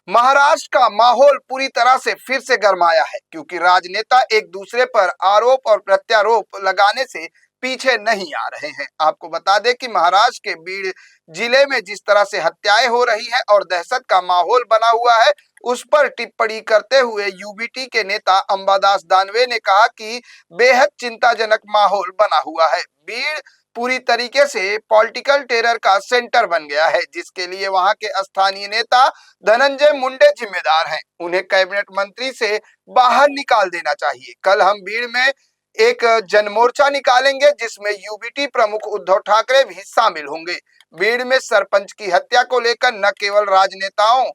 महाराष्ट्र का माहौल पूरी तरह से फिर से गरमाया है, क्योंकि राजनेता एक दूसरे पर आरोप और प्रत्यारोप लगाने से पीछे नहीं आ रहे हैं। आपको बता दें कि महाराष्ट्र के बीड़ जिले में जिस तरह से हत्याएं हो रही है और दहशत का माहौल बना हुआ है, उस पर टिप्पणी करते हुए यूबीटी के नेता अंबादास दानवे ने कहा कि बेहद चिंताजनक माहौल बना हुआ है। बीड़ पूरी तरीके से पॉलिटिकल टेरर का सेंटर बन गया है, जिसके लिए वहां के स्थानीय नेता धनंजय मुंडे जिम्मेदार हैं। उन्हें कैबिनेट मंत्री से बाहर निकाल देना चाहिए। कल हम बीड़ में एक जनमोर्चा निकालेंगे, जिसमें यूबीटी प्रमुख उद्धव ठाकरे भी शामिल होंगे। बीड़ में सरपंच की हत्या को लेकर न केवल राजनेताओं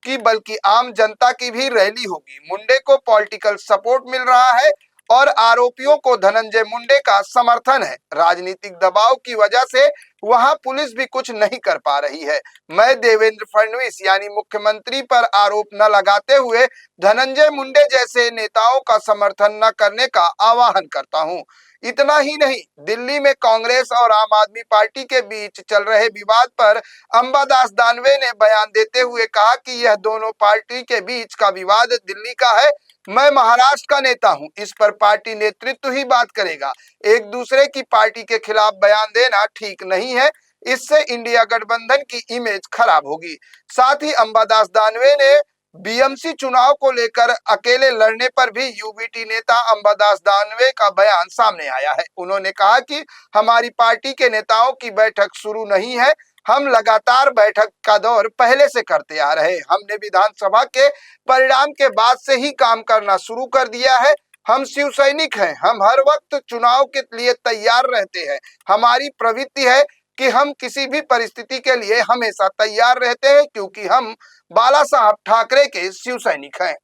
की बल्कि आम जनता की भी रैली होगी। मुंडे को पॉलिटिकल सपोर्ट मिल रहा है और आरोपियों को धनंजय मुंडे का समर्थन है। राजनीतिक दबाव की वजह से वहां पुलिस भी कुछ नहीं कर पा रही है। मैं देवेंद्र फडणवीस यानी मुख्यमंत्री पर आरोप न लगाते हुए धनंजय मुंडे जैसे नेताओं का समर्थन न करने का आह्वान करता हूं। इतना ही नहीं, दिल्ली में कांग्रेस और आम आदमी पार्टी के बीच चल रहे विवाद पर अंबादास दानवे ने बयान देते हुए कहा कि यह दोनों पार्टी के बीच का विवाद दिल्ली का है। मैं महाराष्ट्र का नेता हूं, इस पर पार्टी नेतृत्व ही बात करेगा। एक दूसरे की पार्टी के खिलाफ बयान देना ठीक नहीं है, इससे इंडिया गठबंधन की इमेज खराब होगी। साथ ही अंबादास दानवे ने बीएमसी चुनाव को लेकर अकेले लड़ने पर भी यूबीटी नेता अंबादास दानवे का बयान सामने आया है। उन्होंने कहा कि हमारी पार्टी के नेताओं की बैठक शुरू नहीं है, हम लगातार बैठक का दौर पहले से करते आ रहे। हमने विधानसभा के परिणाम के बाद से ही काम करना शुरू कर दिया है। हम शिव सैनिक हैं, हम हर वक्त चुनाव के लिए तैयार रहते हैं। हमारी प्रवृत्ति है कि हम किसी भी परिस्थिति के लिए हमेशा तैयार रहते हैं, क्योंकि हम बाला साहब ठाकरे के शिव सैनिक हैं।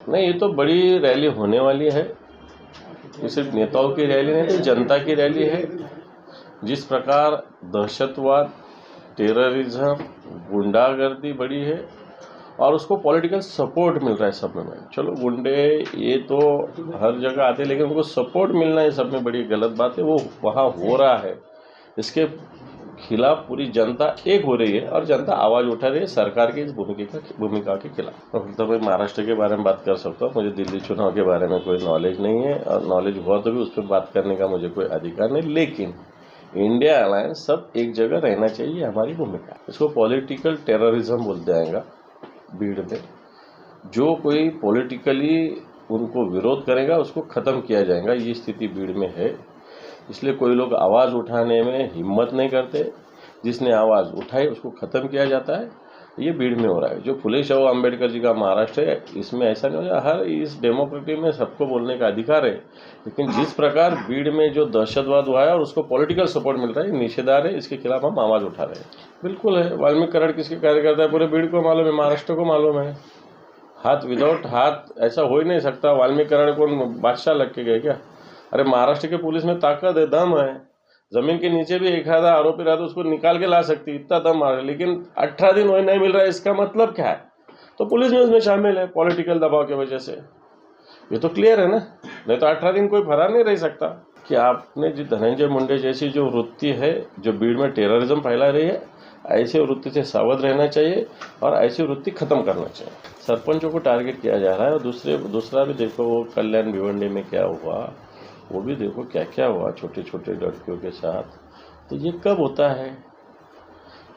नहीं, ये तो बड़ी रैली होने वाली है। ये सिर्फ नेताओं की रैली नहीं, तो जनता की रैली है। जिस प्रकार दहशतवाद, टेररिज्म, गुंडागर्दी बढ़ी है और उसको पॉलिटिकल सपोर्ट मिल रहा है सब में। चलो, गुंडे ये तो हर जगह आते, लेकिन उनको सपोर्ट मिलना ये सब में बड़ी गलत बात है। वो वहाँ हो रहा है, इसके खिलाफ पूरी जनता एक हो रही है और जनता आवाज़ उठा रही है सरकार की इस भूमिका के खिलाफ। तो मैं महाराष्ट्र के बारे में बात कर सकता हूँ, मुझे दिल्ली चुनाव के बारे में कोई नॉलेज नहीं है और नॉलेज हुआ तो भी उस पर बात करने का मुझे कोई अधिकार नहीं। लेकिन इंडिया अलायंस सब एक जगह रहना चाहिए, हमारी भूमिका। इसको पॉलिटिकल टेररिज्म बोल जाएगा। भीड़ में जो कोई पॉलिटिकली उनको विरोध करेगा उसको ख़त्म किया जाएगा, ये स्थिति भीड़ में है। इसलिए कोई लोग आवाज़ उठाने में हिम्मत नहीं करते। जिसने आवाज़ उठाई उसको ख़त्म किया जाता है। ये भीड़ में हो रहा है। जो फुले शाहू अम्बेडकर जी का महाराष्ट्र है, इसमें ऐसा नहीं हो हर इस डेमोक्रेसी में सबको बोलने का अधिकार है। लेकिन जिस प्रकार भीड़ में जो दहशतवाद हुआ है और उसको पॉलिटिकल सपोर्ट मिल रहा है, निषेधार्ह है। इसके खिलाफ हम आवाज़ उठा रहे हैं। बिल्कुल है, वाल्मीकि कराड़ किसके कार्यकर्ता है? पूरे भीड़ को मालूम है, महाराष्ट्र को मालूम है। हाथ विदाउट हाथ ऐसा हो ही नहीं सकता। वाल्मीकि कराड़ कौन बादशाह लग के गए क्या? अरे महाराष्ट्र के पुलिस में ताकत है, दम है। जमीन के नीचे भी एक आधा आरोपी रहा तो उसको निकाल के ला सकती, इतना दम आ रहा है। लेकिन 18 दिन वही नहीं मिल रहा है, इसका मतलब क्या है? तो पुलिस भी उसमें शामिल है पॉलिटिकल दबाव की वजह से। ये तो क्लियर है ना। नहीं तो 18 दिन कोई फरार नहीं रह सकता। कि आपने जो धनंजय मुंडे जैसी जो वृत्ति है, जो भीड़ में टेररिज्म फैला रही है, ऐसी वृत्ति से सावध रहना चाहिए और ऐसी वृत्ति खत्म करना चाहिए। सरपंचों को टारगेट किया जा रहा है और दूसरा भी देखो, वो कल्याण भिवंडी में क्या हुआ, वो भी देखो क्या क्या हुआ छोटे छोटे लड़कियों के साथ। तो ये कब होता है?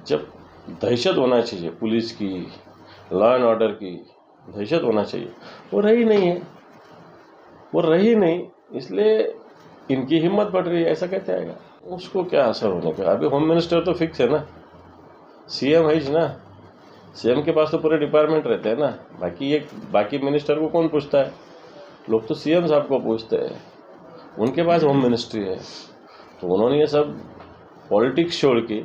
जब दहशत होना चाहिए, पुलिस की, लॉ एंड ऑर्डर की दहशत होना चाहिए, वो रही नहीं है, वो रही नहीं। इसलिए इनकी हिम्मत बढ़ रही है, ऐसा कैसे आएगा? उसको क्या असर होने का? अभी होम मिनिस्टर तो फिक्स है ना, सीएम है ना। सीएम के पास तो पूरे डिपार्टमेंट रहते हैं ना। बाकी मिनिस्टर को कौन पूछता है? लोग तो सीएम साहब को पूछते हैं, उनके पास होम मिनिस्ट्री है। तो उन्होंने ये सब पॉलिटिक्स छोड़ के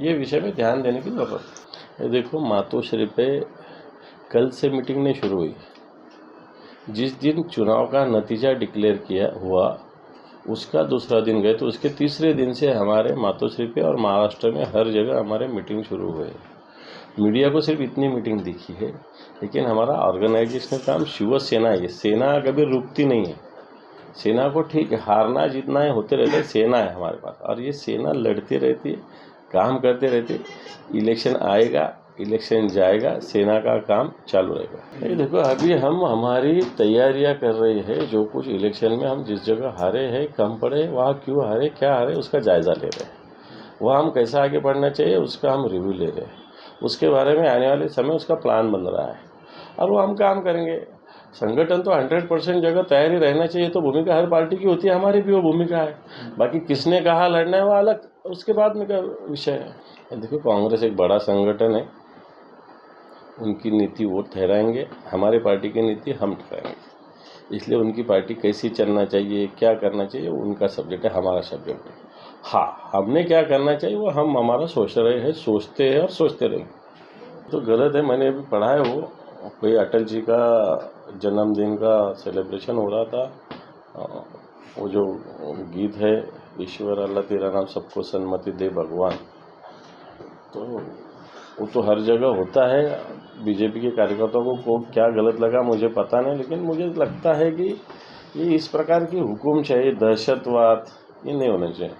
ये विषय में ध्यान देने की जरूरत है। देखो, मातोश्री पे कल से मीटिंग नहीं शुरू हुई। जिस दिन चुनाव का नतीजा डिक्लेयर किया हुआ उसका दूसरा दिन गए, तो उसके तीसरे दिन से हमारे मातोश्री पे और महाराष्ट्र में हर जगह हमारे मीटिंग शुरू हुए। मीडिया को सिर्फ इतनी मीटिंग दिखी है, लेकिन हमारा ऑर्गेनाइजेशनल काम शिवसेना है। सेना कभी रुकती नहीं है। सेना को ठीक है, हारना जितना है होते रहते, सेना है हमारे पास और ये सेना लड़ती रहती है, काम करते रहते। इलेक्शन आएगा, इलेक्शन जाएगा, सेना का काम चालू रहेगा। ये देखो, अभी हम हमारी तैयारियां कर रहे हैं। जो कुछ इलेक्शन में हम जिस जगह हारे हैं, कम पड़े, वहाँ क्यों हारे, क्या हारे, उसका जायज़ा ले रहे हैं। वहाँ हम कैसा आगे बढ़ना चाहिए उसका हम रिव्यू ले रहे हैं। उसके बारे में आने वाले समय उसका प्लान बन रहा है और वो हम काम करेंगे। संगठन तो 100% जगह तैयारी रहना चाहिए, तो भूमिका हर पार्टी की होती है, हमारी भी वो भूमिका है। बाकी किसने कहा लड़ना है वो अलग, उसके बाद में का विषय है। देखो, कांग्रेस एक बड़ा संगठन है, उनकी नीति वो ठहराएंगे, हमारी पार्टी की नीति हम ठहराएंगे। इसलिए उनकी पार्टी कैसी चलना चाहिए, क्या करना चाहिए, उनका सब्जेक्ट है, हमारा सब्जेक्ट है। हाँ, हमने क्या करना चाहिए वो हम हमारा सोच रहे हैं, सोचते हैं और सोचते रहेंगे। तो गलत है, मैंने अभी पढ़ा है, वो कोई अटल जी का जन्मदिन का सेलिब्रेशन हो रहा था। वो जो गीत है, ईश्वर अल्लाह तेरा नाम सबको सन्मति दे भगवान, तो वो तो हर जगह होता है। बीजेपी के कार्यकर्ताओं को क्या गलत लगा मुझे पता नहीं, लेकिन मुझे लगता है कि ये इस प्रकार की हुकुम चाहिए, दहशतवाद, ये नहीं होना चाहिए।